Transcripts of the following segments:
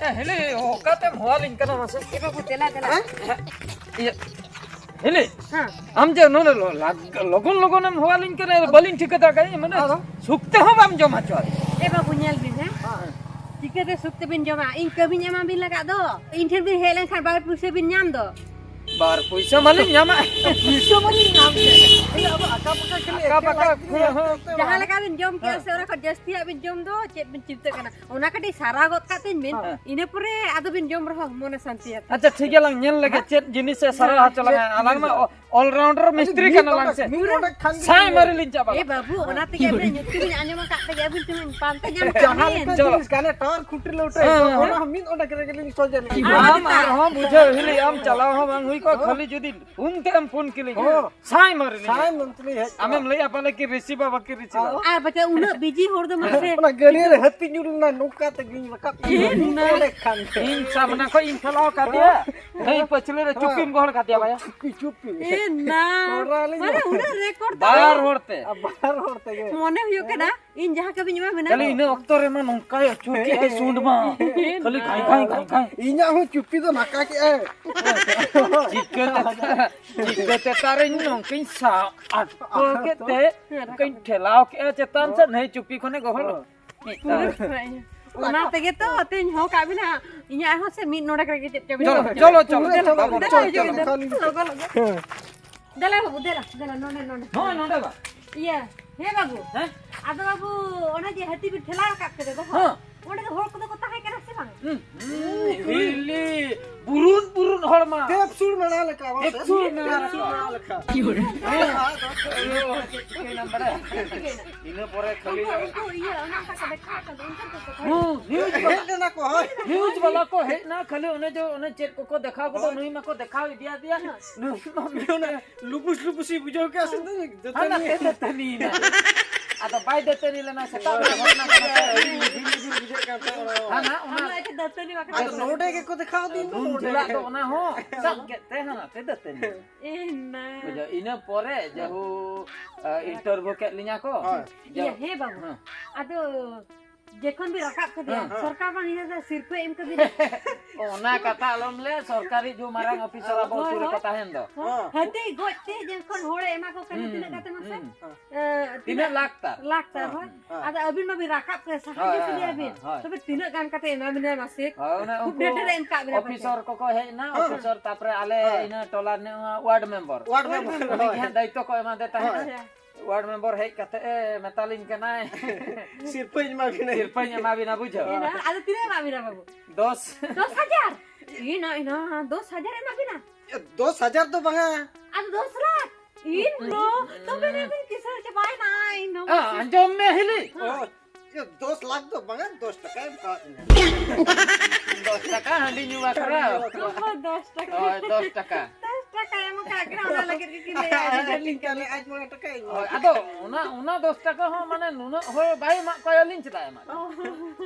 hele hokatem hoalin kana mase ए बाबू तेला iya hele हां am je no logon logon am hoalin kana balin ठिकता kai mane sukte ho bam joma chal A Babu nyal bin ha चिकते Sukte बिन जमा इन कभी ᱧᱟᱢᱟ बिन लगा दो इन ठेर बिन Helen Khan बार पुसे बिन ᱧᱟᱢ दो bar puisa malin nyama puisa malin nyam ke अब आका पका खेले Akapaka जहां लगा बिन जम के से ओरा ख जस्ती बिन जम दो चेत बिन चिपते kana ओना कटी सारा गोत कातिन बिन इने पुरे आदो बिन जम रहो मने शांति है अच्छा ठीक है lang nyel lage chet jinis se sara ha chalang alang ma all rounder mistri kana lang se sai mari lin chaba ए बाबू ओना ते के बिन nyuti बिन आने मा काटे के बिन तुम पांते ᱧᱟᱢ जहां कामिन जिनिस काने टावर खुटी लोटे ओना हमिन ओना करे गेलिन सोजे हम बुझे हिली हम चलाओ हम हुई को खाली जदी फोन के हम फोन के लिए sai mari lin Sai monthly है amem lay apale ki receive ba ki receive आ बचे उना बिजी होर दो मसे ओना गड़ी रे हत्ती जुड़ना नौका ते गिन लका ओने Khan in samna ko in khala ka dia ei pachile re chupim gohor ka dia baya चुप्पी ए ना माने उना रेकॉर्ड bar horte अब बाहर होते गए मने हुयो केना इन जहां कभी ᱧᱟᱢᱟ बिना kali ine okto re ma nongka ya chuki ai sund ma kali khai इना हूं चुप्पी तो नाका के है jika tare nong kin sa at ke te kin thelao ke chetan se nei chupi khone gohor ओना तेगे तो तेन हो का बिना इया हो से मी नोडा करके चेप चेप cholo दला बाबू दला नोने no no da ba ये हे बाबू हैं आदो बाबू ओना जे हती बि ठेला का के दो हां ओने तो होर को तो ताहे केना से बांग hili burun hor ma देव सुर मना लका एक सुर मना लका की hore ine pore khali तो ये ओना का देखा का उनका news हेले ना को है न्यूज वाला को है ना खाली उन्हें जो उन्हें चेक को दिखाओ को नहीं में को दिखाओ दिया मियोने लुपुस लुपुसी बुझो के आसे हां ना ते तनी ना आता बाय देते नहीं लेना से घटना हां ना हम ऐसे दतनी वाके आ नोटे के को दिखाओ दिन झूला तो ना हो सब कहते हैं ना ते देते नहीं ए ना बुझो इने परे जहु इंटरव्यू के लिया को ये हे बाबू आदो जेखन भी रकाब कर दिया सरकार बा निने सिर्फ एम कर दिया ओना कथा आलम ले सरकारी जो मारंग ऑफिसर अब सुरे कथा हेन दो हते गोते जेखन होड़े एमा को कने तिने काते मसे 3 लाख हो आदा अबिन में भी रकाब के सहाय के दिया बिन तबे तिने गान काते एना बिना मसे खूब डेटर एम का बिना ऑफिसर को हे ना ऑफिसर तापरे आले इना टोला ने वार्ड मेंबर के दायित्व को एमा देता है वार्ड मेंबर है कते मेतालिन के ना सिरपई मा भी ना बुझो आदा तिने मा बिना बाबू 10000 इना 10000 एमा बिना 10000 तो बंगा आदा 10 लाख इन नो तो मैंने भी किसे के बाय ना नो अंजम में हिली ये 10 लाख तो बंगा 10 टका का 10 टका हंडी न्यूवा करा 10 टका 10 टका एम का ग्राउंड लगे कि ले लिंक ले आज मोर टका अदो उना 10 टका हो माने नुनो हो भाई मा कोयलिन चता है मा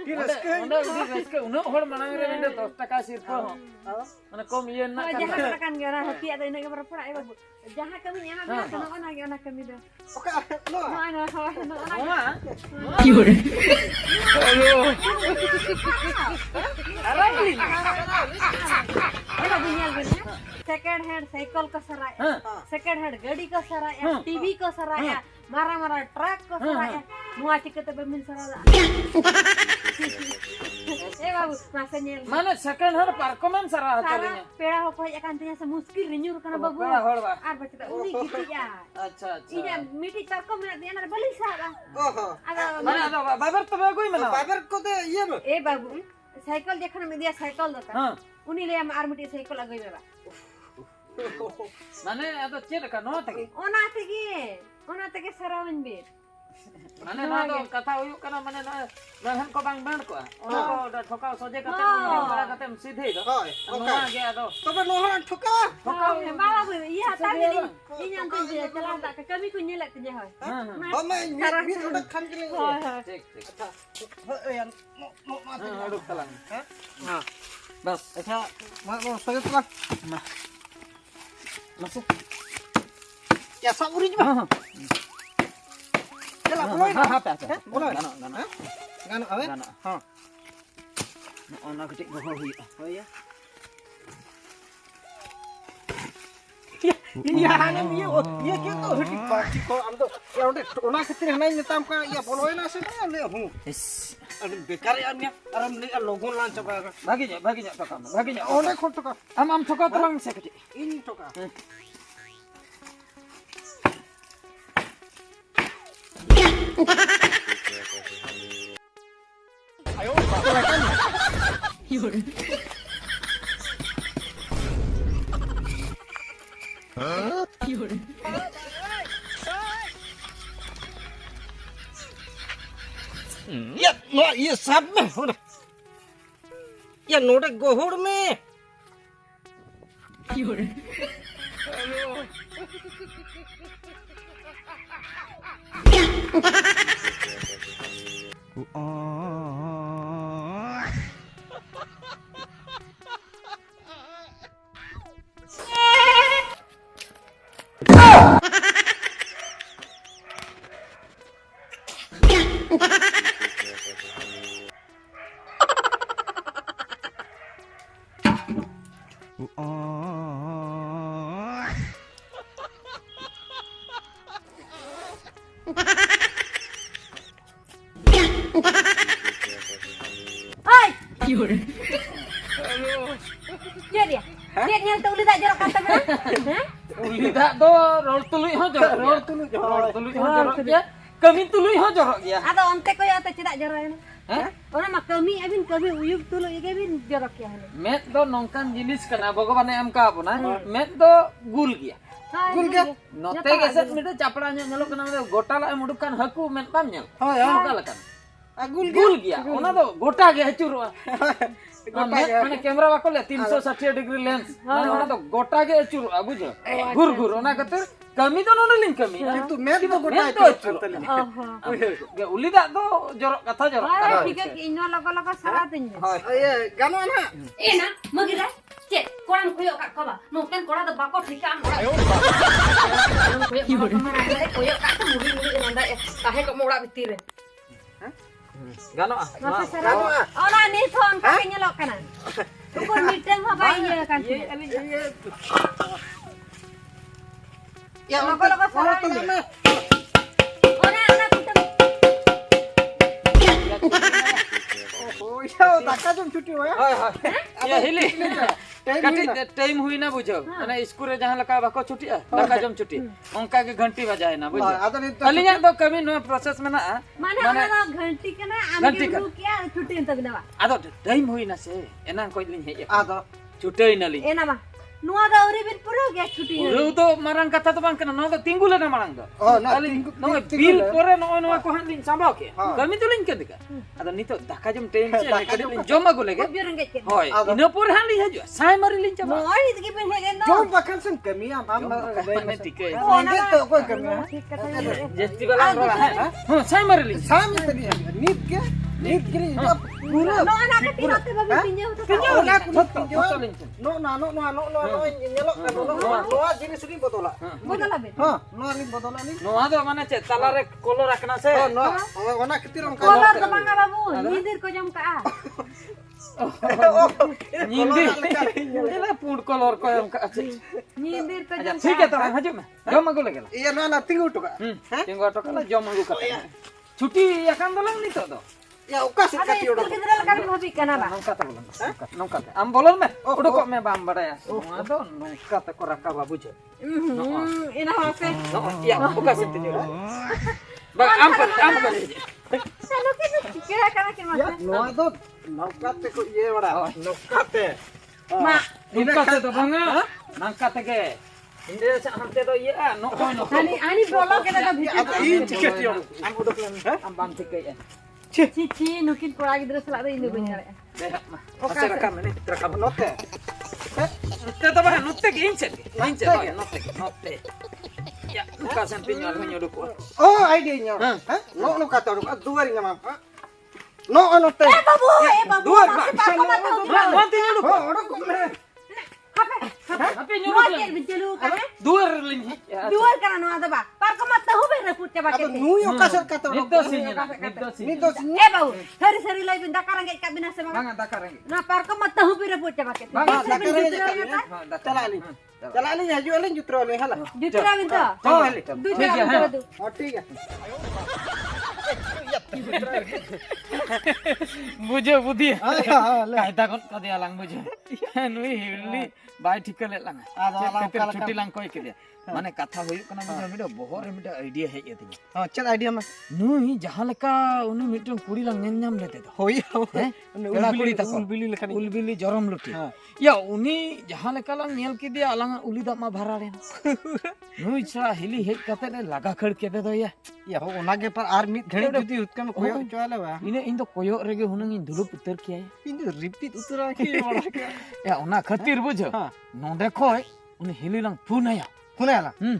कि रस्के उना होड़ मनांग रे 10 टका सिर्फ हो माने कम ये ना जहां kan gara hati ada ini ke berapa ai babu जहां कमी एमा बिना कनो ना कमी दे ओका नो ना ओमा की होरे हेलो अरे दुनिया में सेकंड हैंड साइकिल का सराय सेकंड हैंड गाड़ी का सराय टीवी का सराय मारा ट्रक का सराय मुआ चिकते बमिन सराय ए बाबू मासनेल माने सेकंड हैंड पार्कमेन सरा चलिए पेड़ा हो कोई एकांतिया से मुश्किल रिन्यू करना बाबू पेड़ा होड़वा आर बचता उनी गिटिया अच्छा इने मीठी तरको में देना बली सारा ओहो माने बाबर तो कोई मना बाबर को दे ये ए बाबू साइकिल देखन में दिया साइकिल दता उनी ले आर मिटी साइकिल अगई बेबा माने अदो चेर का नो तके ओना तके सरावन बे माने ना तो कथा हुयु कना माने ना रहन को बांग बांड को ओना को ठोकाव सोजे कते बड़ा कते सीधे दो ओना गया दो तबे नो ठोका बाबा ये हता में इन्यान तो चला ता कभी को ने लगते जे होय हम मी थोड़ा खान के लिए ठीक अच्छा यार अडुक तलांग हां बस अच्छा मा सगत ला मसे क्या सब उरी बा चला बोलो हां पे बोलो गाना गाना आवे गाना हां Ona ketik goho hui. Oh ya. Iya hanya iya iya kita hudi pasti kok am tuh ya udah ona ketir hana nyetam ka ya poloin ase na le hu Is. aduh bekar ya amnya aram le logon lan coba Baginya toka. Baginya. ona khot to ka Am toka terang saya ketik. ini to ka ayo silakan ya no ये सब में हो ya note गोहुड़ में Oi. Lihat dia. Lihat yang tuh lihat jorok kata kan? Hah? Lidah do rol tuluy ho jorok. Rol tuluy ho jorok dia. Kami tuluy ho jorok dia. Ada ontek ko ya tidak jorok ya. Hah? Orang mah kami uyub tuluy kami jorok ya. Met do nongkan jenis kana bogobane amka apuna. Met do gul dia. गुल क्या Note geset mito capranya nyelok kana gota la mudukan haku met pamnya. oh ya Kalakan. गुल Gul dia. Ona do gota ge hacur. মানে camera বাকলে 360 degree lens মানে ওনা তো গোটা গে চুর বুঝো ঘুর ঘুর ওনা কত কমি তো নন লিন কমি কিন্তু মেদ তো গোটা চুর গে উলিদা তো জর কথা জর ঠিক আছে ইনো লগো লগো সারা দিন ये गानो ना এ না মগিরা চে কোরান কইও কা কবা নোকেন কোড়া তো বাকো ঠিক আম কি বলে কইও কা তো মুড়ি মুড়ি নন্দা কাহে কো মোড়া ভিতরে গানো Ona ni thon ka nyelok kana. Tukun meeting apa iya kan. ya Logo salah ini. Ona kita oh ya दाका जम छुट्टी होया হয় হয় ইয়া হিলি কাটি টাইম হুই না বুঝো মানে স্কুলে जहां लका बाको छुट्टी लका जम छुट्टी उनका के घंटी बजाए ना बुझो आदर अलिया तो कभी नो प्रोसेस में ना mana ona घंटी kana amge ru kya छुट्टी तक देवा. आदो टाइम हुई ना से एना कोई लिन है आदर छुट्टी ना ली ए nama nuwa da uri bin puro ge छुट्टी. रू तो मारंग कथा तो बांग कना नो तो तिंगुले ना मारंग दो oh na नो बिल पोरे नो नो को हां लिन सांभाव के कमी तो लिन के दिका आदो नितो दाका जम टाइम से कडी लिन जमा गुले के Biar nggak cek. होय इनो पोर हां लिन हजो साय मारी लिन चबा Mau ini tegi bin hege no. जो बखन से कमी आ हम ने टिके ये तो कोई कमी है ठीक kata. जेस्ती वाला रोला है हां साय मारी लिन सामने तरी नीत के पूरा No anak kecil nanti babi pinjau tuh. oh na ku photo लिन no nyelok kan no jenis sini botola Bodoh lah bin. ha no ni botola ni नो आदो माने चे तला रे कोलो रखना से oh no ona ketir on Kolor teman babu, nyindir ko jam ka. निंदी एला पूड कलर को हम अच्छे Nyindir ko अच्छा jam ठीक है तो हजो में जम गो लगेला iya na tingu to ka तिंगो टकला जम गो कते छुट्टी याकान दलन नि तो ya ukas Ada kati itu kita lakukan babi kenapa? नौका तो बोलन नौका am बोलन में उडको में बाम बड़ाया तो नौका तो को रखा बाबू जो Ina hape. नो या उका से तिजो बा am पर Sano kita kira kana kin ya mas. no itu nokate ko ye bada nokate Ma, नौका से तो बंगा नौका ते के इंदे से हमते तो ये नो नो ani bolo kita ka ada biji. ini tiket yo am udah kan am bam tik ke Cici nukin kurang gitu selak ini benar ya. Okay रकम ने रकम note ते तो बा नोते के इंचे नोते या उका से पिन्यो अलमेño दुको oh idea nya no kata ro dua ring mam no note Babu, babu. dua Masih pakai mata. Mantinya duko oh udah kok Hape. Apa Nua nyuruh? cek bincelu kan? Dua lin. Dua kan nua ada ba. Par ko mata hu be reput coba Apa kete. nui okasat kata orang. Nito sinya. Ini dos Eh bau, sari-sari lai pindah karang kayak kabina semang. Bang takar lagi. Nah par ko mata hu be reput coba kete. Bang, dakar aja. Cala ali. Cala ali haju ali jutro ali hala. Jutra binta. Oh ali. Jutra binta tu. Oh ठीक है. Bujo budi. हाँ Kaita kon kade alang bujo. Nui hili bai tikale lang. Ketir chuti lang koi kede. Mane katha hoyu kana bujo mido bohor mido idea hej etinya. हाँ चल idea में Nui jahan leka uni mitong kuri lang nyam lete to. होई Pela kuri tako. उलबिली लेखा Ulbili jorom luti. हाँ. Ya uni jahan leka lang nyel kede alang uli dak ma bhara len. Nui cha hili hej kate ne laga khad kede do ya. या हो ओना के पर are मित घड़ी जुदी उत्का में कोयो चले बा Ine indo koyok rege hunang in dulu puter kiai. In repeat उतरा के बड़ा के Ya ona khatir bujo. हाँ Nonde khoi uni hili lang punaya. खुने आला Hmm.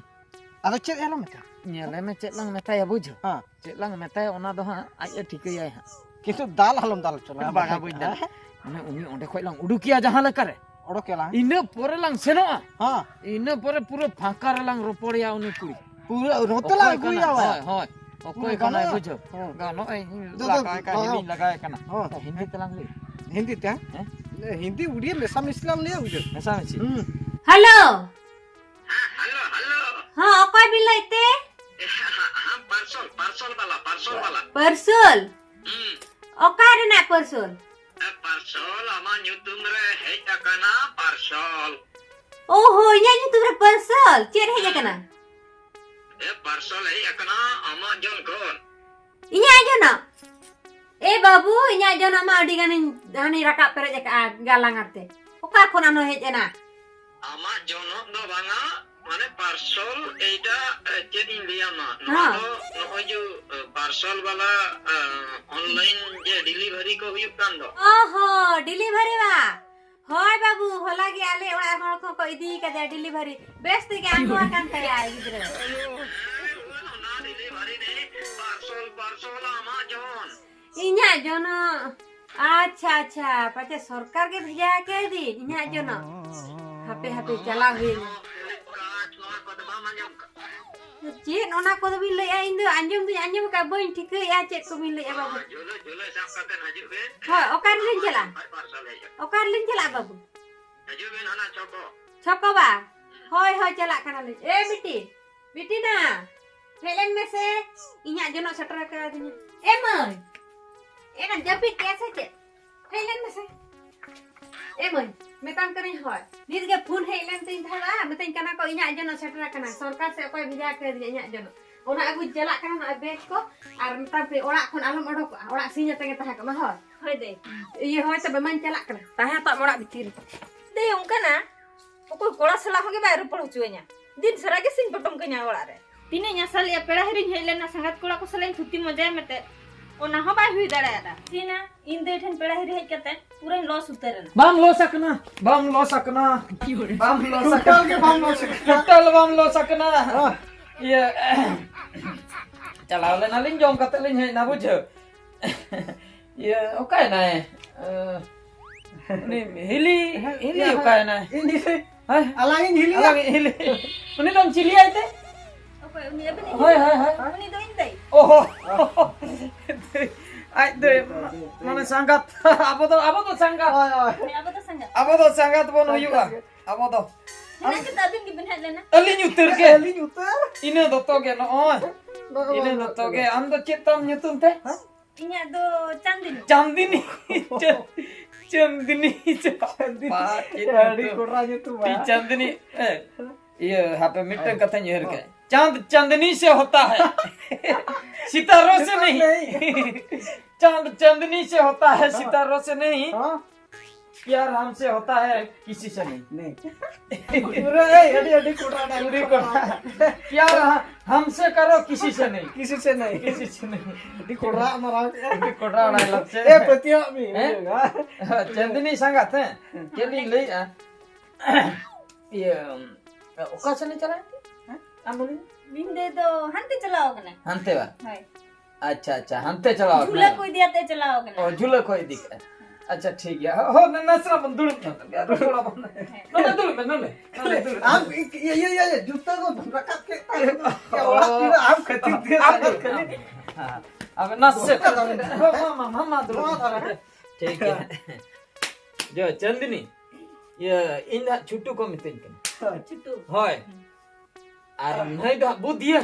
अदा चेक आला मत Nyale me cek lang metaya bujo. हाँ Cek lang metaya ona do ha aja tikaya ha. किंतु दाल हलम दाल चला Baga bujo. Ane uni onde khoi lang udukia jahan lekare. ओडो केला Ine pore lang senoa. हाँ Ine pore puro phakar lang roporia uni kuri. पूरा रोतला गुया वा Hoi. Okoi kana bujo. हाँ Gano ai Do- lagai ka हाँ. hili lagai kana. हाँ Hindi telang li. Hindi त्या Eh? Hindi Odia में सब इस्लाम ले उजे Mesa mesi. Halo. Halo, halo. Ha, apa bila ite? Parcel bala. Parsul. Hmm. Oka ada nak parsul? Parcel ama nyutum re hej akana parcel. Oh, nya tu ber parsul. Cek heja kana. Parcel hej akana ama jon kon. Inya aja nak. Babu, inya aja nak ma adi gani rakap peret ka galang arte. Oka kon ano heja na. Ama jonok do banga mane parcel eita jedin liama. हाँ. No ju parcel bala online je delivery ko huyuk kan do. ओहो delivery बा होय बाबू होला के आले ओड़ा हर को इदी का दे डिलीवरी बेस्ट के आंगो कान करे आए गिद्र Na delivery ne parcel ama jon. इnya जोनो अच्छा अच्छा पचे सरकार के भेजा के दी इnya जोनो हापे हापे चला हुई Flipkart no kodba manjam. Chain ओना को भी ले आई इंदो अंजम का बइन ठीक या चेक को भी ले बाबू Jule sak katen haju ke. होय ओकार लिन चला Parcel hej. ओकार लिन चला बाबू Haju ben ana choko. छको बा होय होय चला कना ले ए बिटी ना हेलन में से इnya जोनो सटर का दी ए मय एना जब भी कैसे चे हेलन में से ए मय मेतान करी होय नीर के फोन हेलन तीन थाला मेतन कना को इnya जोनो सटर कना सरकार से कोई भेजा कर दी इnya जोनो ओना अगु चला कना ना बैग को आर मेतान पे ओड़ा खन आलम ओडक ओड़ा सिnya तंगे तहा का होय होय दे ये होय तबे मन चला कना तहा तो मोड़ा बितिर दे उनकाना ओको कोड़ा सला होगे बाय रुपड़ हुचुए냐 दिन सरा के सिंग पटम कन्या ओड़ा रे तिने nya सालिया पेड़ा हरिन हेलेना संगत कोड़ा को सलाइन थुति मजा मेते ओना हो बाय हुई दाड़ा सीना इन दे ठन पेड़ा हरि हेज कते पूरा लॉस उतरन Bam lo sakna. Bam lo sakna. Total के हम लोग Total bam lo sakna. Iya. Calaw lên aling jong kata ling hej na bujo. Iya, okay na eh. Ni hili okay na. Hindi से Hai. Align हिली Alang hili. Ini dom cili aja. ओको उनी अब नहीं Hai hai hai. उनी दो इन दे Oh. Ai deh, mana sangkat? Apa tuh sangkat? मैं अब तो संग Apa tuh sangkat pun juga? Apa tuh? ना के दाबिन की बिन हेलेना Ali nyutir ke? हिली उतर Ini dokter ke? Oh. Ini dokter ke? Anda cetam nyutum teh? इnya दो चांदिन Candini. Candini. गाड़ी कोड़ा जो तू Candini. ये HP मीटर katanya है क्या? चांद चांदनी से होता है, सितारों से नहीं। चांद चांदनी से होता है, सितारों से नहीं। हां प्यार हमसे होता है, किसी से नहीं। नहीं पूरा हड्डी कोड़ा पूरी को प्यार हमसे करो, किसी से नहीं। किसी से नहीं किसी से नहीं। हड्डी कोड़ा हमारा कोड़ा डायलॉग से ए पतिया भी चांदनी संगत है चली ले ये ओकाशन चला आमुली बिन दे दो हंते चलाओ कने हंते बा हाय अच्छा अच्छा हंते चलाओ झूला कोई दिया ते चलाओ कने और झूला कोई दिख अच्छा ठीक है हो नसरा बन दुड़ यार थोड़ा बन नोले दुड़ में नोले आप ये जूता को रखा के क्या वाला फिर आप खती थे हां अब नस मामा दुड़ ठीक है जो चंदनी ये इंदा छुट्टू को मितिन कन छुट्टू होय आर नहीं दो बुद्धिया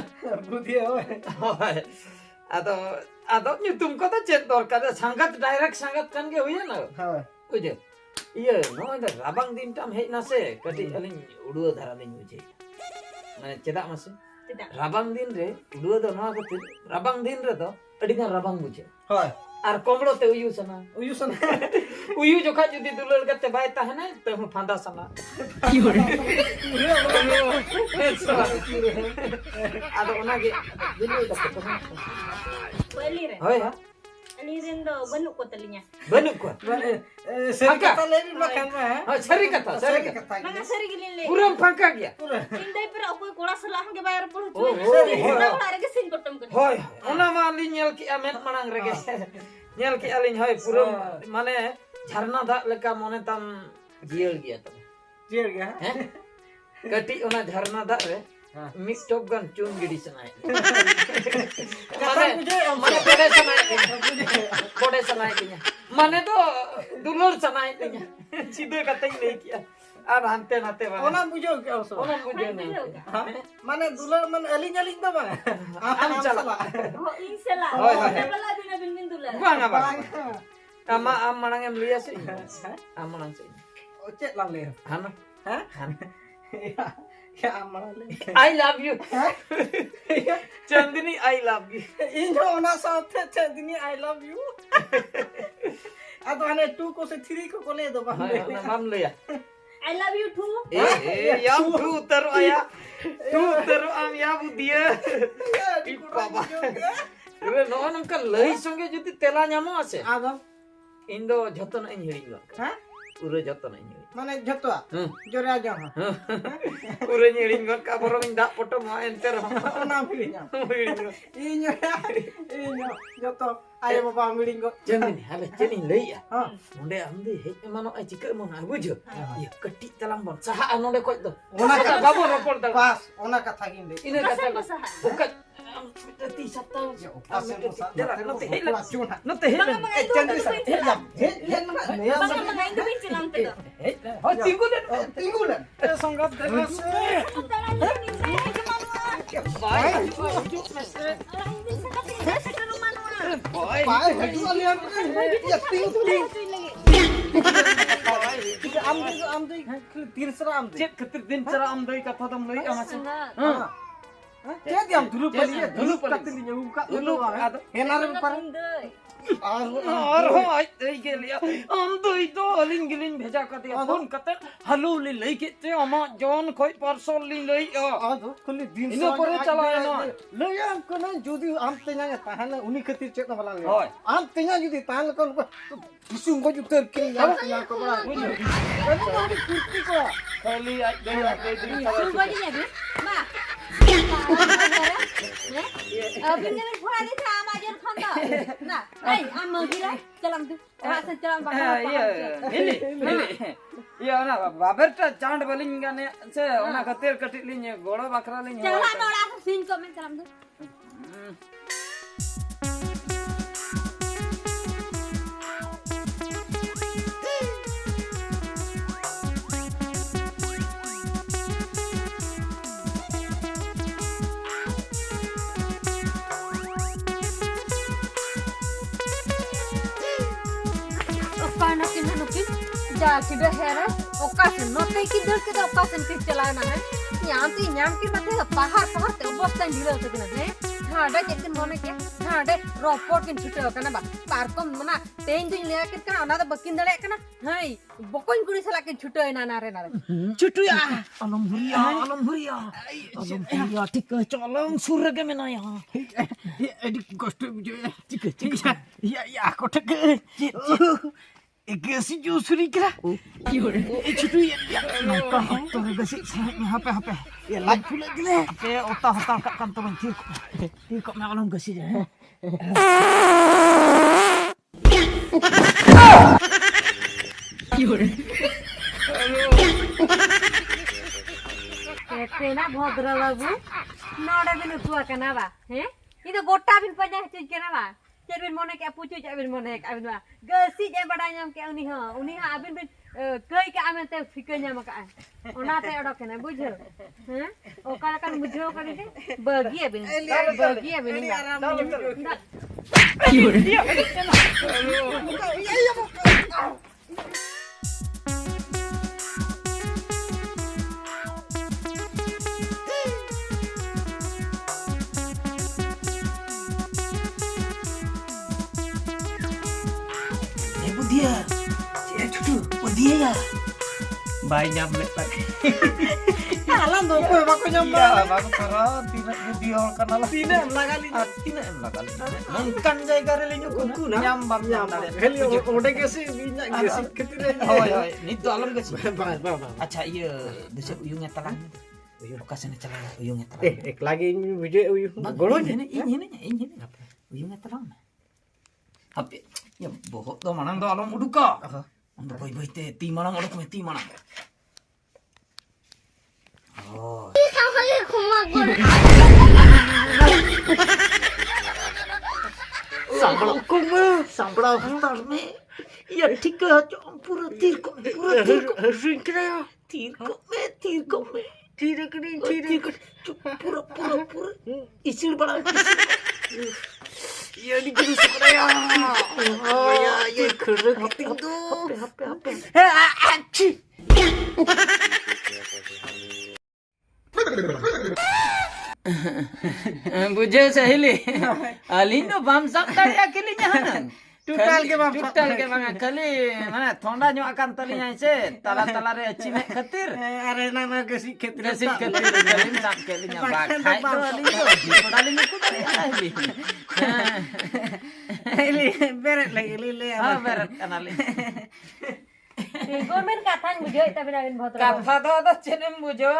होय आदो तुम को तो चेक दरकार संगत डायरेक्ट संगत कन के हुई ना हां बुझे ये नो इधर राबांग दिन टाइम हे ना से कटी अलिन उडुआ धारा दिन बुझे माने चेदा मासे राबांग दिन रे उडुआ दो ना को राबांग दिन रे तो अडिगा राबांग बुझे होय आर कोमड़ो ते उयु सना उयु जोखा जुदी दुलल गते बाय ताहना तो हम फांदा सना की होरे आदो ओना के दुलल गते तो पहली रे होय अली रेन दो बनु को तलिnya बनु को सही कथा ले भी मकान में है हां सरी कथा मंगा सरी गिलिन ले पूरा फांका गया इंदे पर कोई कोड़ा सलाह के बाहर पड़ो ओ ना वाला रे सिन बटम कर होय ओना मा ली नेल की अमेन मणांग रे नेल की अलिन होय पूरा माने झरना दा लेका मने तम जियल गया तब जेल गया हैं कटी ओना झरना दा रे मिक्स टॉप गन चून गिडी सनाय माने बड़े सनाय किया माने तो दुलर सनाय किया सीधे कतई नहीं किया और हंते नाते वाला ओना बुझो क्या उसो ओना बुझे नहीं माने दुलर मन अलिंग तो बा हम चला हो इंसला होय होय बला दिन बिन दुला बांगा बांगा आम मणांग एम लिया से आम मणांग से चेक ला ले हां हां क्या मणा ले I love you Chandni I love you इन जो ओना साथे चंदनी आई लव यू आ तो हने 2 को से 3 को ले दो बा नाम लिया आई लव यू टू ए याम तू तेरो आया तू तेरो आम या बुदिया बाबा रे नो नंका लई संगे जति तेला ᱧᱟᱢᱚᱜ आसे आदम इन दो जतन इन हिड़िंग हां पूरे जतन इन माने जतो जोरे आ जा पूरे हिड़िंग का बरो इन दा पटो मा एंटर ओना हिड़िंग इन जतो आये बाबा हिड़िंग जमीन हबे चेनी लईया नोंडे आमदे हे एमानो आ चिका मना बुझो ये कट्टी तलाम बन सहा नोंडे कोइ दो ओना का बाबू रोपड़ दा पास ओना कथा गिन दे इने कथा बसा ओका ती सत्ता नते हे चंद्र सा हे मना नया बंगा मंगा इंदु बिन चिलाम ते दो हो तिंगुलन संगत दे भाई पाए हटू वाले ये आम दे तीन सरा आम दे चेक खतिर दिन चरा आम दई कथा दम लई आमासे हां क्या दिया धुलु पली कतली नु का धुलु हेना रे पर और हो आई दई के लिया आम दई तो अलिंग गिलिंग भेजा कर दिया फोन कते हलू ली लई के ते अमा जॉन खोई पार्सल ली लई आ दो खुली दिन इनो परे चलाया ना ले आम कोन जुदी आम तेना ताहन उनी खतिर चेक वाला ले होय आम तेना जुदी ताहन कोन किसुम को जुतर के या को बड़ा कुर्ती को खाली आई दई दिन सुन बड़ी ने भी मां अभी ने फोड़ा दे था आमाजन खंदा ना आई आम मगिला चलम तू वहां से चलम ये ना बाबरटा चांड बलिंगा ने से ओना कतेर कटिल लिने गोड़ो बकरा लिने चला मोड़ा सीन को में चलम तू जा किधर है रे ओकासन नते किधर के ओकासन के चलाना है यहाँ पे नाम के मते पहाड़ ते बस्ता ढीलो से है हाडे एक दिन मोने के हाडे रोपोट के छुटे होकना बा पार्कम मना तेन दिन ले के कना ना बकिन दले कना हाय बकोइन कुड़ी सला के छुटे ना ना रे छुटुया अलमहुरिया ठीक चलम सुर के में ना यहां एडी कष्ट बुझे ठीक या कोठक कैसी जूसरी क्या ये छुटू ये नौका तो गसी यहाँ पे ये लाइट फुल गले के ओता होता का काम तो ठीक को मैं आलम गसी जाए तेना भद्र बाबू नोडे बिन कुआ कना बा हैं ई तो गोटा बिन पजा चीज कना बा चेर बिन मोने के पूछू च बिन मोने के अबिन बा गसी जे बड़ा नाम के उनी हा अबिन बिन कई के आमे ते फिके नाम का ओना ते अडो कना बुझो हैं ओकर कन बुझो करे दे बगी अबिन dia. Cik cucu, dia ya. Bayi nyamlet lagi. Alam dong, aku nyampe. Iya, bagus karena tidak video karena lah. Tidak kali. Tidak kali. Mungkin jaga relinya kuku nyambam. Heli udah gesi minyak gesi ketire. Oh ya, ini tuh alam gesi. Bang. Acha iya, desa uyungnya telang. Lokasinya telang, uyungnya telang. Ek lagi video uyung. Golong ini. Uyungnya telang. Tapi ya bohong tuh manang tuh alam uduka. Untuk bayi teh ti manang udah kami ti manang. Oh. Sambal hutar में ये ठीक है पूरा तीर को पूरा इसील बड़ा ये निकल सकता है ये खरक दो अच्छी बुझे सहेली अलिन तो बम सब तड़िया केलिnya hanan Tutal ke bang kali mana थोंडा ᱧᱚᱜ akan talinya se tala re cime khatir are nama gesi ketire kalin sak kelinya bakai to alin to dipodalin ku dari ahli Eli beret lagi le beret kanali government काथान बुझो इता बिना बिन भद्र कथा तो चेनेम बुझो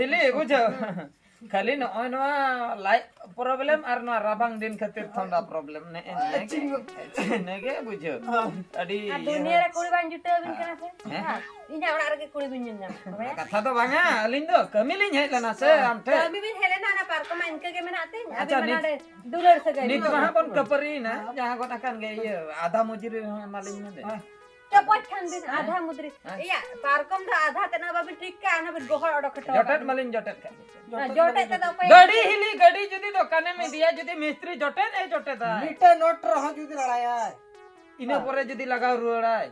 हिली बुझो खाली नय नवा लाइफ प्रॉब्लम और नवा राबांग दिन खातिर ठंडा प्रॉब्लम ने नेगे बुझो अडी दुनिया रे कुड़ी बान जुटे बिन कना से इना ओड़ा रे कुड़ी बिन नाम कथा तो बांगा अलिन दो कमी लिन हेज लना से आमठे कमी बिन हेलेना ना पार्क में इनके के मेनाते अभी मनाडे दुलर से गई नित वहां बन कपरी ना जहां को अकान गे ये आधा मजूरी मालिन में दे चपट खान दिन आधा मुद्री या पार्कम दा आधा तना बाबी ठीक का आना बिन गोहर अडो खटो जटट मालिन जटट जोटे त दो गाड़ी हिली गाड़ी जदी दुकाने में दिया जदी मिस्त्री जटे नहीं जटे दा मीटे नोट रह जुदी लड़ाया इने परे जदी लगाव रुड़ाय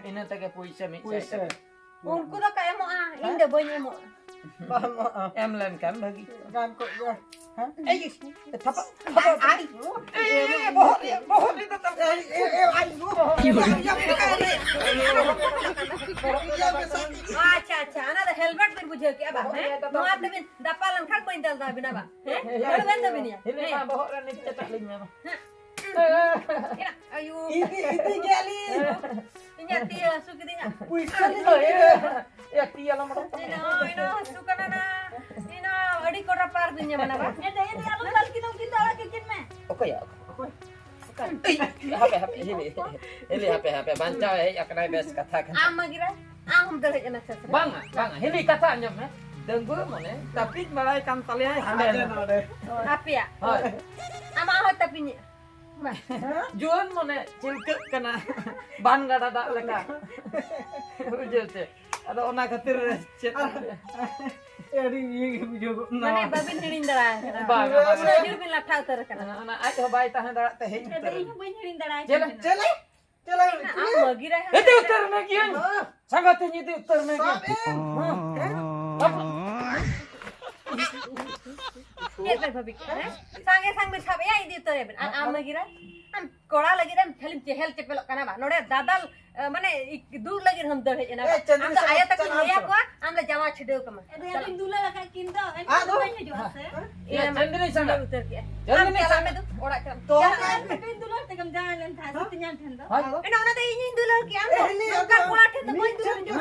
इने तके पैसा में उनको तो काय मो इन दे बने मो एम लेन kan bagi kan kok ya थपा आई बहुत itu tetap अच्छा ना हेलमेट बिन बुझे के बा है नोआ त बिन दपालन खट बइन दल दा बिना बा है बन द बिन ini mah बहुत ran cetak lin memang ayo ini gali inya tia suki dinya ya tia lama ino sukana na ino adi kora par binya mana ba ya daya dia alu kal kita ala kitchen में oke ya HP banca ya kena bes katakan ama gira am dere jana sasa bang ini katanya mah denggu mone tapi malai kan talian ada apa ya ama ho tapi ni jual mone cilke kena ban gak ada leka ujel ce ada ona khatir cet eri video mane babin hirin dara bang jur bin latha utar kana ana aj hobai tahan dara te hei tadi ini bin hirin dara चले am gira itu utar में किया संगत ni itu utar में किया ये पर भाभी संगे संग में सब यही दियो तोरे आम गिरा हम कोड़ा लगी रे फिल्म चहल चपेल कना बा नोडे दादल माने दूर लगी हम दर हेजना हम तो आया तक लिया को हमले जमा छिडो कमा अरे दूला लगा किन दो नहीं जो से ये चंदनी संग उतर के चंदनी संग में तो ओड़ा कर तो दूला ते कम जान लन था तिन्यान ठन दो एना ओना ते इन दूला के हम का कोड़ा थे तो कोई दूर जो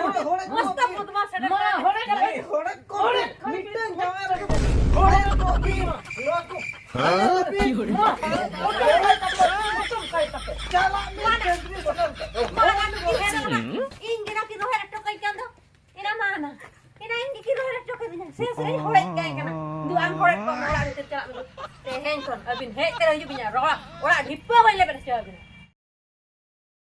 मस्त पुतमा सडक होड़े मीटिंग होड़े को की लोको चला इन गिरा की रोहे रट्टो कई कंदो इना माना ina ing ki rohe rट्टो कई से सरी होड़े काई कना दुआन होड़े को मोड़ा ते चला ते हेन kon abin he kero yu binya rola ora dippa baile per